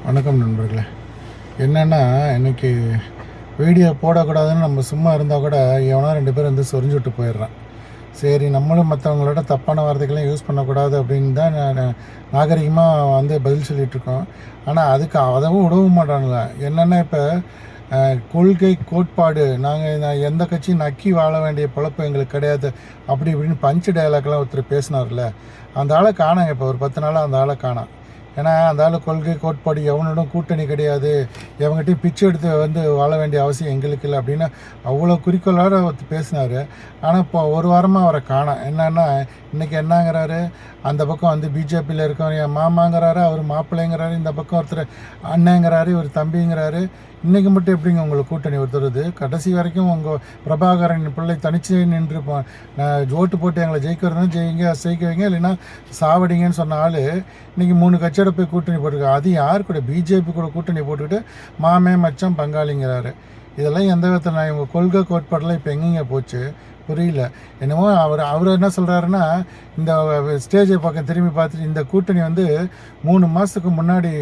வணக்கம் நண்பர்களே. என்னென்னா, இன்றைக்கி வீடியோ போடக்கூடாதுன்னு நம்ம சும்மா இருந்தால் கூட எவனோ 2 பேர் வந்து சொரிஞ்சுட்டு போயிடுறான். சரி, நம்மளும் மற்றவங்களோட தப்பான வார்த்தைகளையும் யூஸ் பண்ணக்கூடாது அப்படின்னு தான் நான் நாகரிகமாக வந்து பதில் சொல்லிகிட்ருக்கோம். ஆனால் அதுக்கு அதவும் விடவும் மாட்டானுங்க. என்னென்னா, இப்போ கொள்கை கோட்பாடு நான் எந்த கட்சியும் நக்கி வாழ வேண்டிய பொழப்பு எங்களுக்கு கிடையாது அப்படி இப்படின்னு பஞ்சு டயலாக்லாம் ஒருத்தர் பேசினார்ல, அந்த ஆளை காணாங்க. இப்போ ஒரு 10 நாளாக அந்த ஆளை காணாம். ஏன்னா அந்த ஆள் கொள்கை கோட்பாடு எவனோடும் கூட்டணி கிடையாது, எவங்ககிட்டையும் பிச்சை எடுத்து வந்து வாழ வேண்டிய அவசியம் எங்களுக்கு இல்லை அப்படின்னு அவ்வளோ குறிக்கோளோடு பேசினார். ஆனால் இப்போ ஒரு வாரமாக அவரை காணோம். என்னன்னா இன்றைக்கி என்னங்கிறாரு, அந்த பக்கம் வந்து பிஜேபியில் இருக்கவங்க என் மாமாங்கிறாரு, அவர் மாப்பிள்ளைங்கிறாரு, இந்த பக்கம் ஒருத்தர் அண்ணங்கிறாரு, இவர் தம்பிங்கிறாரு. இன்றைக்கி மட்டும் எப்படிங்க உங்களுக்கு கூட்டணி ஒருத்தருது? கடைசி வரைக்கும் உங்கள் பிரபாகரன் பிள்ளை தனிச்சு நின்று ஓட்டு போட்டு எங்களை ஜெயிக்கிறதுனா ஜெயிக்க வைங்க, இல்லைன்னா சாவடிங்கன்னு சொன்ன ஆள் இன்றைக்கி 3 கட்சியோட போய் கூட்டணி போட்டிருக்காரு. அது யார் கூட? பிஜேபி கூட கூட்டணி போட்டுக்கிட்டு மாமே மச்சம் பங்காளிங்கிறாரு. இதெல்லாம் எந்த விதத்தில் நான் இவங்க கொள்கை கோட்பாடெல்லாம் இப்போ எங்கேங்க போச்சு புரியல. என்னமோ அவர் என்ன சொல்கிறாருன்னா, இந்த ஸ்டேஜை பக்கம் திரும்பி பார்த்துட்டு இந்த கூட்டணி வந்து 3 மாதத்துக்கு முன்னாடி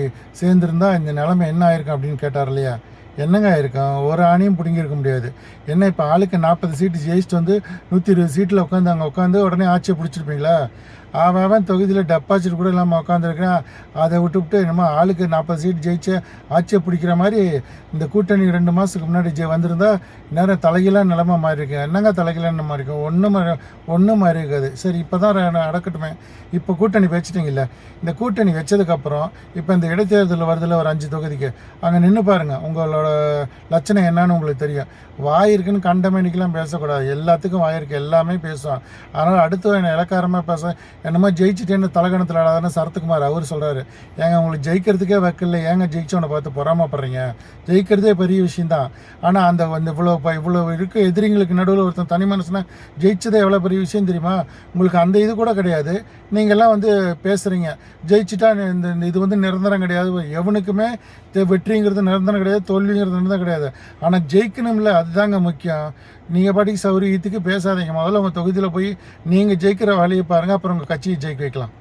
சேர்ந்துருந்தா இந்த நிலைமை என்ன ஆயிருக்கும் அப்படின்னு கேட்டார் இல்லையா? என்னங்க ஆயிருக்கும்? ஒரு ஆணையும் பிடுங்கிருக்க முடியாது. என்ன இப்போ ஆளுக்கு 40 சீட்டு ஜெயிச்சுட்டு வந்து 120 சீட்டில் உட்காந்து அங்கே உட்காந்து உடனே ஆட்சியை பிடிச்சிருப்பீங்களா? அவன் தொகுதியில் டெபாசிட் கூட இல்லாமல் உட்காந்துருக்கான். அதை விட்டு என்னமோ ஆளுக்கு 40 சீட் ஜெயிச்சு ஆட்சியை பிடிக்கிற மாதிரி இந்த கூட்டணி 2 மாதத்துக்கு முன்னாடி வந்திருந்தா நேரம் தலைகீழாக நிலமை மாறி இருக்கு. என்னங்க தலைகீழாக மாறி இருக்கும்? ஒன்றும் மாறி இருக்காது. சரி, இப்போ தான் அடக்கட்டுமே. இப்போ கூட்டணி வச்சுட்டிங்கல்ல, இந்த கூட்டணி வச்சதுக்கப்புறம் இப்போ இந்த இடைத்தேர்தலில் வருதில்ல ஒரு 5 தொகுதிக்கு, அங்கே நின்று பாருங்கள். உங்களோட லட்சணம் என்னன்னு உங்களுக்கு தெரியும். வாய் இருக்குன்னு கண்டமேனிக்கெலாம் பேசக்கூடாது. எல்லாத்துக்கும் வாய் இருக்குது, எல்லாமே பேசுவான். அதனால் அடுத்து என்ன இலக்காரமாக பேச என்னமோ ஜெயிச்சுட்டேன்னு தலகணத்தில் ஆடாதுன்னு சரத்குமார் அவர் சொல்கிறாரு. ஏங்க உங்களுக்கு ஜெயிக்கிறதுக்கே வைக்கல, ஏங்க ஜெயிச்சவனை பார்த்து பொறாமப்படுறீங்க? ஜெயிக்கிறதே பெரிய விஷயந்தான். ஆனால் அந்த இவ்வளோ இருக்க எதிரிங்களுக்கு நடுவில் ஒருத்தன் தனி மனுஷனா ஜெயிச்சதே எவ்வளோ பெரிய விஷயம் தெரியுமா? உங்களுக்கு அந்த இது கூட கிடையாது. நீங்கள்லாம் வந்து பேசுகிறீங்க ஜெயிச்சுட்டா இந்த இது வந்து நிரந்தரம் கிடையாது. எவனுக்குமே வெற்றிங்கிறது நிரந்தரம் கிடையாது, தோல்விங்கிறது நிரந்தரம் கிடையாது. ஆனால் ஜெயிக்கணும்ல, அதுதாங்க முக்கியம். நீங்கள் பாட்டிக்கு சௌரியத்துக்கு பேசாதீங்க. முதல்ல உங்கள் தொகுதியில் போய் நீங்கள் ஜெயிக்கிற வேலையை பாருங்கள், அப்புறம் உங்கள் கட்சியை ஜெயிக்க வைக்கலாம்.